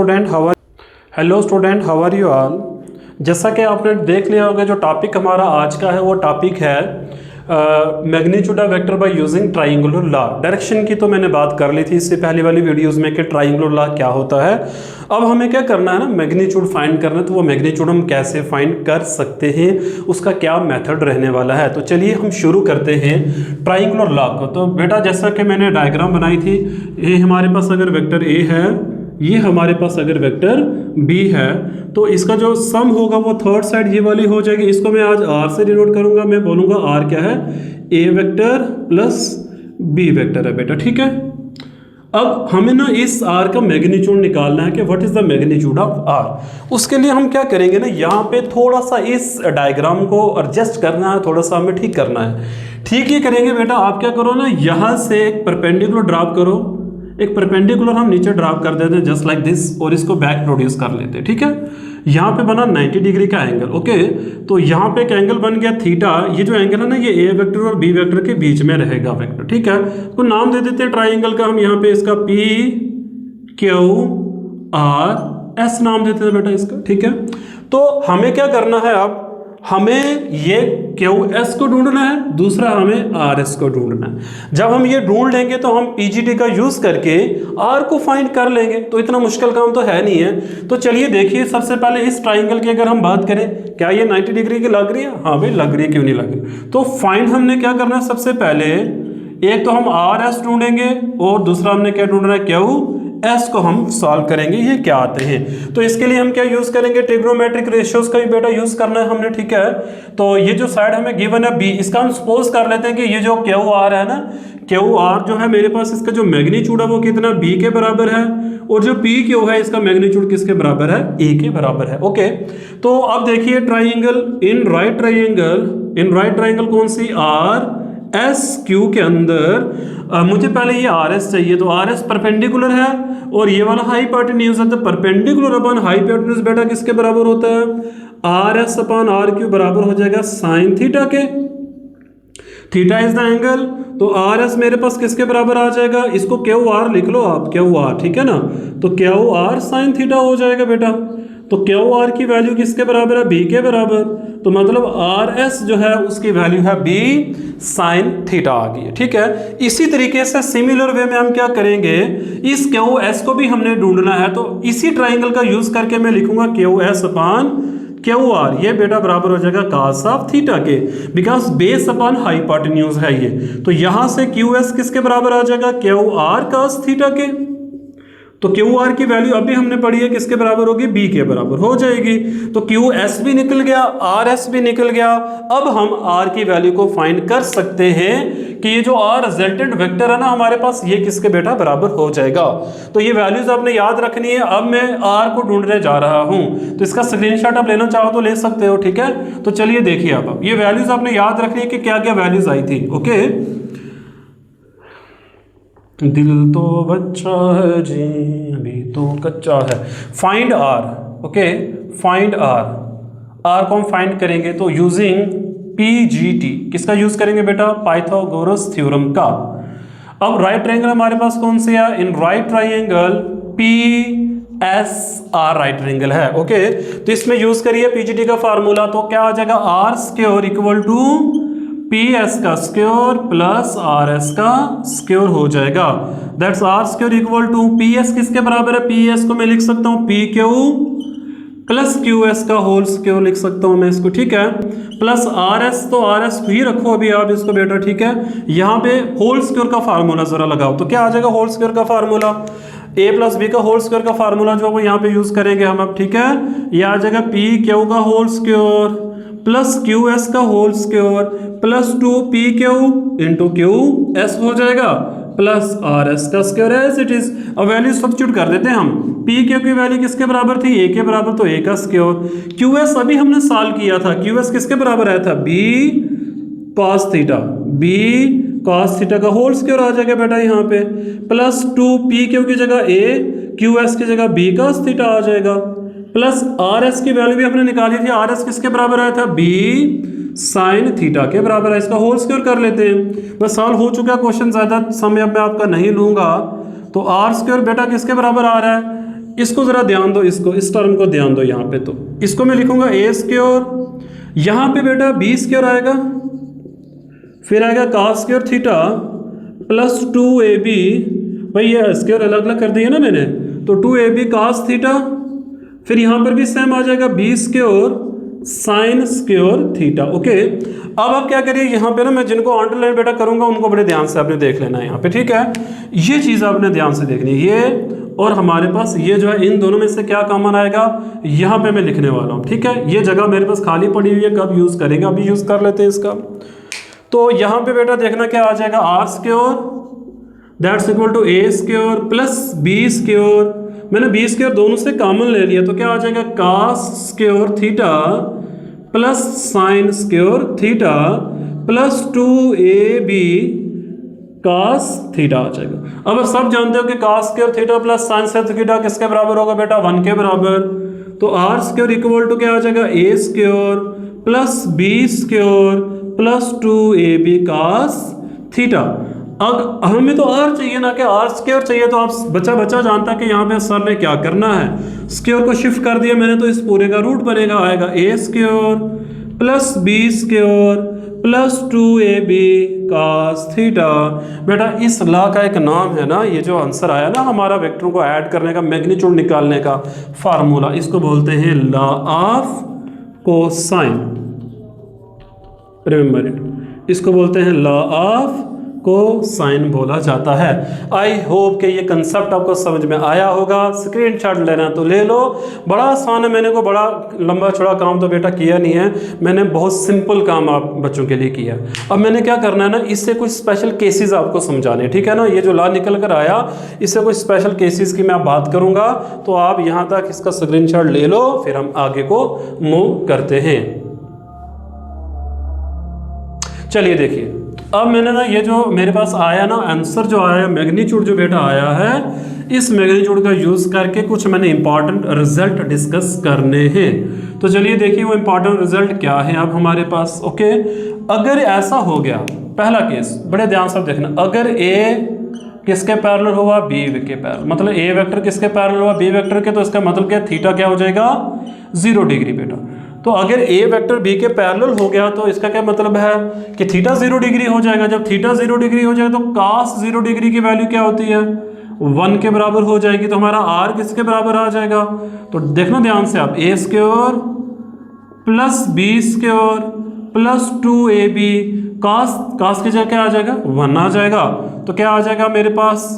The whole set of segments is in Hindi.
Student how are you all. जैसा कि आपने देख लिया होगा, जो टॉपिक हमारा आज का है वो टॉपिक है magnitude of vector by using triangular law. Direction की तो मैंने बात कर ली थी इससे पहले वाली वीडियोस में कि ट्राइंगुलर लॉ क्या होता है। अब हमें क्या करना है ना, मैग्नीट्यूड फाइंड करना है। तो वो मैग्नीट्यूड हम कैसे फाइंड कर सकते हैं, उसका क्या मेथड रहने वाला है। तो चलिए हम शुरू करते हैं ट्राइंगुलर लॉ को। तो बेटा जैसा कि मैंने डायग्राम बनाई थी, ये हमारे पास अगर वेक्टर ए है, ये हमारे पास अगर वेक्टर बी है, तो इसका जो सम होगा वो थर्ड साइड ये वाली हो जाएगी। इसको मैं आज आर से डिनोट करूंगा। मैं बोलूंगा आर क्या है, ए वेक्टर प्लस बी वेक्टर है बेटा, ठीक है। अब हमें ना इस आर का मैग्नीट्यूड निकालना है कि what is the magnitude of R. उसके लिए हम क्या करेंगे ना, यहाँ पे थोड़ा सा इस डायग्राम को एडजस्ट करना है, थोड़ा सा हमें ठीक करना है। ठीक ही करेंगे बेटा। आप क्या करो ना, यहाँ से एक परपेंडिकुलर ड्रॉप करो, एक परपेंडिकुलर हम नीचे ड्रॉप कर देते हैं जस्ट लाइक दिस, और इसको बैक प्रोड्यूस कर लेते हैं, ठीक है। यहाँ पे बना 90 डिग्री का एंगल, ओके। तो यहाँ पे एक एंगल बन गया थीटा। ये जो एंगल है ना, ये ए वेक्टर और बी वेक्टर के बीच में रहेगा वेक्टर, ठीक है। तो नाम दे देते हैं ट्राइंगल का हम यहाँ पे, इसका पी क्यू आर एस नाम देते हैं बेटा इसका, ठीक है। तो हमें क्या करना है, अब हमें ये क्यू एस को ढूंढना है, दूसरा हमें आर एस को ढूंढना है। जब हम ये ढूंढ लेंगे तो हम पीजीटी का यूज करके आर को फाइंड कर लेंगे। तो इतना मुश्किल काम तो है नहीं है। तो चलिए देखिए, सबसे पहले इस ट्राइंगल की अगर हम बात करें, क्या ये 90 डिग्री की लग रही है? हाँ भाई लग रही है, क्यों नहीं लग रही। तो फाइंड हमने क्या करना है, सबसे पहले एक तो हम आर एस ढूंढेंगे और दूसरा हमने क्या ढूंढना है, क्यू एस को हम सॉल्व करेंगे। ये क्या आते हैं, तो इसके लिए हम क्या यूज करेंगे, ट्रिग्नोमेट्रिक रेशियोज का भी बेटा यूज करना है हमने, ठीक है। तो ये जो साइड हमें गिवन है बी, इसका हम सपोज कर लेते हैं कि ये जो क्यू आर है ना, क्यू आर जो है मेरे पास, इसका जो मैग्नीट्यूड है वो कितना, बी के बराबर है। और जो पी क्यू है, इसका मैग्नीट्यूड किसके बराबर है, ए के बराबर है, ओके। तो अब देखिए ट्राइंगल, इन राइट ट्राइंगल कौन सी, आर एस क्यू के अंदर मुझे पहले ये आर एस चाहिए। तो आर एस परपेंडिकुलर है और ये वाला हाइपोटेन्यूज है। तो परपेंडिकुलर अपॉन हाइपोटेन्यूज बेटा किसके बराबर होता है, R S upon R Q बराबर हो जाएगा साइन थीटा के। Theta is the angle. तो आर एस मेरे पास किसके बराबर आ जाएगा, इसको क्यू आर लिख लो आप, क्यू आर, ठीक है ना। तो क्यू आर साइन थीटा हो जाएगा बेटा। तो क्यू आर की वैल्यू किसके बराबर है, बी के बराबर। तो मतलब आर एस जो है उसकी वैल्यू है बी साइन थीटा आ गई है, ठीक है। इसी तरीके से सिमिलर वे में हम क्या करेंगे, इस क्यू एस को भी हमने ढूंढना है। तो इसी ट्राइंगल का यूज करके मैं लिखूंगा Q S upon Q R, ये बेटा बराबर हो जाएगा cos ऑफ थीटा के, बिकॉज बेस अपॉन हाइपोटेन्यूज है ये। तो यहां से क्यू एस किसके बराबर आ जाएगा, क्यू आर cos थीटा के। तो क्यू आर की वैल्यू अभी हमने पढ़ी है किसके बराबर होगी, बी के बराबर हो जाएगी। तो क्यू एस भी निकल गया, आर एस भी निकल गया। अब हम आर की वैल्यू को फाइंड कर सकते हैं कि ये जो आर रिजल्टेंट वेक्टर है ना हमारे पास, ये किसके बेटा बराबर हो जाएगा। तो ये वैल्यूज आपने याद रखनी है। अब मैं आर को ढूंढने जा रहा हूं, तो इसका स्क्रीनशॉट आप लेना चाहो तो ले सकते हो, ठीक है। तो चलिए देखिए, अब ये वैल्यूज आपने याद रखनी है कि क्या क्या वैल्यूज आई थी, ओके। दिल तो बच्चा है जी अभी तो कच्चा है। Find R, okay, find R को हम फाइंड करेंगे तो यूजिंग पीजीटी, किसका यूज करेंगे बेटा, पाइथागोरस थ्योरम का। अब राइट ट्रायंगल हमारे पास कौन से है, in right triangle P S R right triangle है, ओके। तो इसमें यूज करिए पीजीटी का फार्मूला। तो क्या आ जाएगा, R square equal to P S का स्क्वायर प्लस आर एस का स्क्वायर हो जाएगा। That's R square equal to P S किसके बराबर है, पी एस को मैं लिख सकता हूँ P Q plus Q S का होल स्क्वायर लिख सकता हूँ मैं इसको, ठीक है। प्लस आर एस, तो आर एस ही रखो अभी आप इसको बेटा, ठीक है। यहाँ पे होल स्क्वायर का फार्मूला जरा लगाओ। तो क्या आ जाएगा होल स्क्वायर का फार्मूला, ए प्लस बी का होल स्क्वायर का फार्मूला जो वो यहाँ पे यूज करेंगे हम अब, ठीक है। ये आ जाएगा पी क्यू का whole square plus Q S का whole square plus 2 P Q into Q S हो जाएगा प्लस आर एस का स्क्वायर एज इट इज। अब वैल्यू सब्स्टिट्यूट कर देते हैं हम। पी क्यू की वैल्यू किसके बराबर थी, ए के बराबर, तो ए का स्क्वायर। क्यू एस अभी हमने सॉल्व किया था, क्यू एस किसके बराबर आया था, B cos theta, B cos theta का होल स्क्वायर आ जाएगा बेटा यहाँ पे, प्लस 2 पी क्यू की जगह ए, क्यू एस की जगह बी कॉस थीटा आ जाएगा, प्लस आर एस की वैल्यू भी हमने निकाली थी, आर एस किसके बराबर आया था, बी साइन थीटा के बराबर है। इसका होल स्क्वायर कर लेते हैं, बस सॉल्व हो चुका क्वेश्चन, ज्यादा समय अब मैं आपका नहीं लूंगा। तो आर स्क्वायर बेटा किसके बराबर आ रहा है, इसको ज़रा ध्यान दो, इसको, इस टर्म को ध्यान दो यहाँ पे। तो इसको मैं लिखूंगा ए स्क्योर, यहाँ पे बेटा बी स्क्योर आएगा, फिर आएगा कास स्क्योर थीटा प्लस 2ab, भाई ये स्क्योर अलग अलग कर दिए ना मैंने, तो 2ab कास थीटा, फिर यहाँ पर भी सेम आ जाएगा B square sine square theta. Okay, अब आप क्या करिए, यहाँ पे ना मैं जिनको अंडरलाइन बेटा करूंगा उनको बड़े ध्यान से आपने देख लेना है यहाँ पे, ठीक है। ये चीज़ आपने ध्यान से देखनी है, ये और हमारे पास ये जो है, इन दोनों में से क्या कॉमन आएगा, यहाँ पे मैं लिखने वाला हूँ, ठीक है। ये जगह मेरे पास खाली पड़ी हुई है, कब यूज़ करेंगे, अभी यूज़ कर लेते हैं इसका। तो यहाँ पे बेटा देखना क्या आ जाएगा, R square that's equal to A square plus B square, मैंने बी स्क्योर दोनों से कॉमन ले लिया, तो क्या आ जाएगा cos square theta plus sine square theta plus 2ab cos theta आ जाएगा। अब सब जानते हो कि cos square theta plus sine square theta किसके बराबर होगा बेटा, 1 के बराबर। तो आर स्क्वायर इक्वल टू क्या आ जाएगा, A square plus B square plus 2ab cos theta. अब हमें तो आर चाहिए ना कि आर स्क्वायर चाहिए, तो आप बच्चा जानता कि यहाँ पे सर ने क्या करना है, स्क्वायर को शिफ्ट कर दिया मैंने, तो इस पूरे का रूट बनेगा, आएगा A square plus B square plus 2ab cos theta. बेटा इस लॉ का एक नाम है ना, ये जो आंसर आया ना हमारा वेक्टरों को ऐड करने का, मैग्नीट्यूड निकालने का फार्मूला, इसको बोलते हैं law of cosine, remember it, इसको बोलते हैं लॉ ऑफ को साइन बोला जाता है। आई होप कि ये कंसेप्ट आपको समझ में आया होगा। स्क्रीनशॉट लेना तो ले लो, बड़ा आसान है, मैंने को बड़ा लंबा चौड़ा काम तो बेटा किया नहीं है, मैंने बहुत सिंपल काम आप बच्चों के लिए किया। अब मैंने क्या करना है ना, इससे कुछ स्पेशल केसेस आपको समझाने, ठीक है ना। ये जो लॉ निकल कर आया, इससे कुछ स्पेशल केसेस की मैं बात करूंगा, तो आप यहाँ तक इसका स्क्रीनशॉट ले लो, फिर हम आगे को मूव करते हैं। चलिए देखिए, अब मैंने ना ये जो मेरे पास आया ना आंसर जो आया, मैग्नीट्यूड जो बेटा आया है, इस मैग्नीट्यूड का यूज करके कुछ मैंने इंपॉर्टेंट रिजल्ट डिस्कस करने हैं। तो चलिए देखिए वो इंपॉर्टेंट रिजल्ट क्या है अब हमारे पास। ओके, अगर ऐसा हो गया, पहला केस बड़े ध्यान से देखना, अगर ए किसके पैरेलल हुआ, बी के पैरेलल, मतलब ए वेक्टर किसके पैरेलल हुआ, बी वेक्टर के, तो इसका मतलब क्या, थीटा क्या हो जाएगा, 0 डिग्री बेटा। तो अगर ए वेक्टर बी के पैरेलल हो गया तो इसका क्या मतलब है कि थीटा 0 डिग्री हो जाएगा। जब थीटा 0 डिग्री हो जाएगा तो कास 0 डिग्री की वैल्यू क्या होती है, 1 के बराबर हो जाएगी। तो हमारा आर किसके बराबर आ जाएगा, तो देखना ध्यान से आप, A square plus B square plus 2ab cos की जगह क्या आ जाएगा, 1 आ जाएगा। तो क्या आ जाएगा मेरे पास,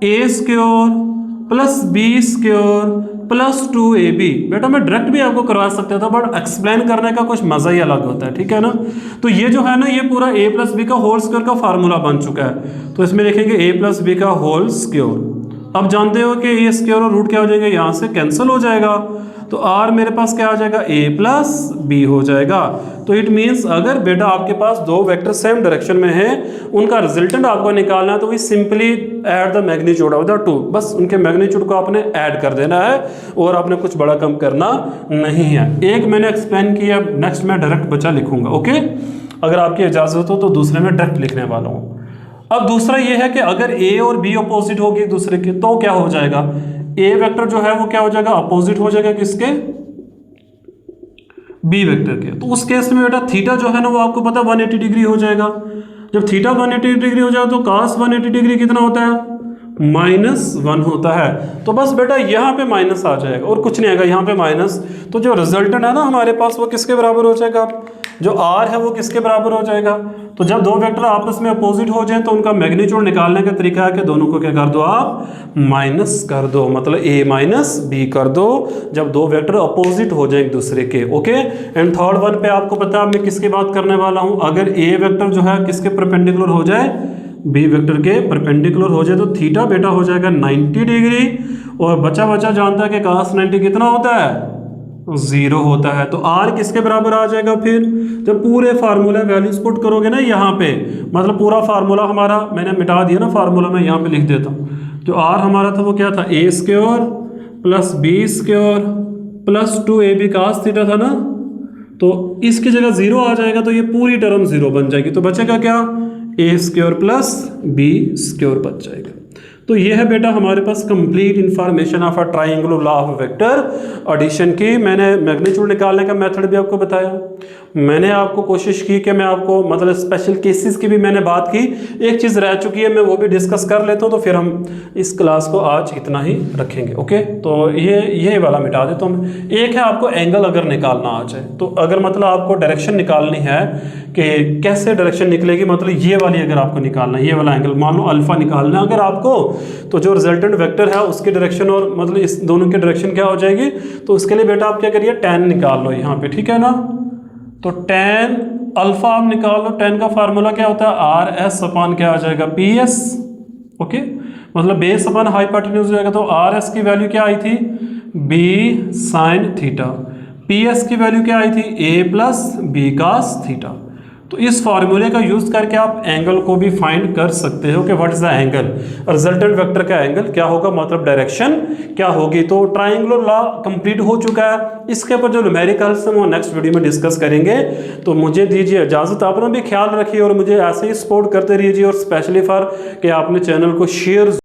A square plus B square plus 2ab। बेटा मैं डायरेक्ट भी आपको करवा सकता था, बट एक्सप्लेन करने का कुछ मजा ही अलग होता है, ठीक है ना। तो ये जो है ना, ये पूरा a प्लस बी का होल स्क्वायर का फार्मूला बन चुका है, तो इसमें लिखेंगे a प्लस बी का होल स्क्वायर। अब जानते हो कि ये स्क्वायर और रूट क्या हो जाएगा, यहाँ से कैंसिल हो जाएगा, तो r मेरे पास क्या आ जाएगा, a प्लस बी हो जाएगा। तो इट मीन्स अगर बेटा आपके पास दो वेक्टर सेम डायरेक्शन में है, उनका रिजल्टेंट आपको निकालना है, तो we simply add the magnitude of the two, बस उनके मैग्नीट्यूड को आपने ऐड कर देना है, और आपने कुछ बड़ा कम करना नहीं है। एक मैंने एक्सप्लेन किया, नेक्स्ट मैं डायरेक्ट बचा लिखूंगा। ओके, अगर आपकी इजाजत हो तो दूसरे में डायरेक्ट लिखने वाला हूँ। अब दूसरा ये है कि अगर ए और बी अपोजिट होगी एक दूसरे के, तो क्या हो जाएगा, ए वेक्टर जो है वो क्या हो जाएगा, अपोजिट हो जाएगा किसके, बी वेक्टर के। तो उस केस में बेटा थीटा जो है ना, वो आपको पता 180 डिग्री हो जाएगा। जब थीटा 180 डिग्री हो जाए तो कास 180 डिग्री कितना होता है, -1 होता है। तो बस बेटा यहाँ पे माइनस आ जाएगा और कुछ नहीं आएगा, यहाँ पे माइनस। तो जो रिजल्टेंट है ना हमारे पास, वो किसके बराबर हो जाएगा, जो आर है वो किसके बराबर हो जाएगा। तो जब दो वेक्टर आपस में अपोजिट हो जाएं तो उनका मैग्नीट्यूड निकालने का तरीका है कि दोनों को क्या कर दो, आप माइनस कर दो, मतलब a माइनस बी कर दो, जब दो वेक्टर अपोजिट हो जाए एक दूसरे के। ओके, एंड थर्ड वन पे आपको पता है मैं किसकी बात करने वाला हूँ, अगर a वेक्टर जो है किसके परपेंडिकुलर हो जाए, बी वेक्टर के परपेंडिकुलर हो जाए, तो थीटा बेटा हो जाएगा 90 डिग्री, और बचा जानता है कि कास 90 कितना होता है, 0 होता है। तो r किसके बराबर आ जाएगा, फिर जब पूरे फार्मूला वैल्यूज पुट करोगे ना यहाँ पे, मतलब पूरा फार्मूला हमारा मैंने मिटा दिया ना, फार्मूला मैं यहाँ पे लिख देता हूँ। जो r हमारा था वो क्या था, a square plus B square plus 2ab cos theta था ना, तो इसकी जगह 0 आ जाएगा, तो ये पूरी टर्म 0 बन जाएगी। तो बचेगा क्या, a square plus B square बच जाएगा। तो ये है बेटा हमारे पास complete information of a triangular law of vector addition की। मैंने मैग्नीट्यूड निकालने का मेथड भी आपको बताया, मैंने आपको कोशिश की कि मैं आपको मतलब स्पेशल केसेस की भी मैंने बात की। एक चीज़ रह चुकी है, मैं वो भी डिस्कस कर लेता हूँ, तो फिर हम इस क्लास को आज इतना ही रखेंगे। ओके, तो ये वाला मिटा देता हूँ मैं। एक है आपको एंगल अगर निकालना आ जाए, तो अगर मतलब आपको डायरेक्शन निकालनी है कि कैसे डायरेक्शन निकलेगी, मतलब ये वाली अगर आपको निकालना है, ये वाला एंगल मान लो अल्फा निकालना है अगर आपको, तो जो रिजल्टेंट वेक्टर है उसकी डायरेक्शन और मतलब इस दोनों की डायरेक्शन क्या हो जाएगी, तो उसके लिए बेटा आप क्या करिए, tan निकाल लो यहाँ पे, ठीक है ना। तो tan अल्फा आप निकाल लो, tan का फार्मूला क्या होता है, आर एस अपान क्या आ जाएगा, पी एस। ओके, मतलब बेस अपान हाइपोटेन्यूज हो जाएगा, तो आर एस की वैल्यू क्या आई थी, B sine theta, P S की वैल्यू क्या आई थी, A plus B cos theta. तो इस फार्मूले का यूज करके आप एंगल को भी फाइंड कर सकते हो कि what is the angle, resultant vector का एंगल क्या होगा, मतलब डायरेक्शन क्या होगी। तो ट्राइंगुलर लॉ कंप्लीट हो चुका है। इसके ऊपर जो न्यूमेरिकल्स हैं वो नेक्स्ट वीडियो में डिस्कस करेंगे। तो मुझे दीजिए इजाजत, अपना भी ख्याल रखिए और मुझे ऐसे ही सपोर्ट करते रहिए और स्पेशली फॉर कि आपने चैनल को शेयर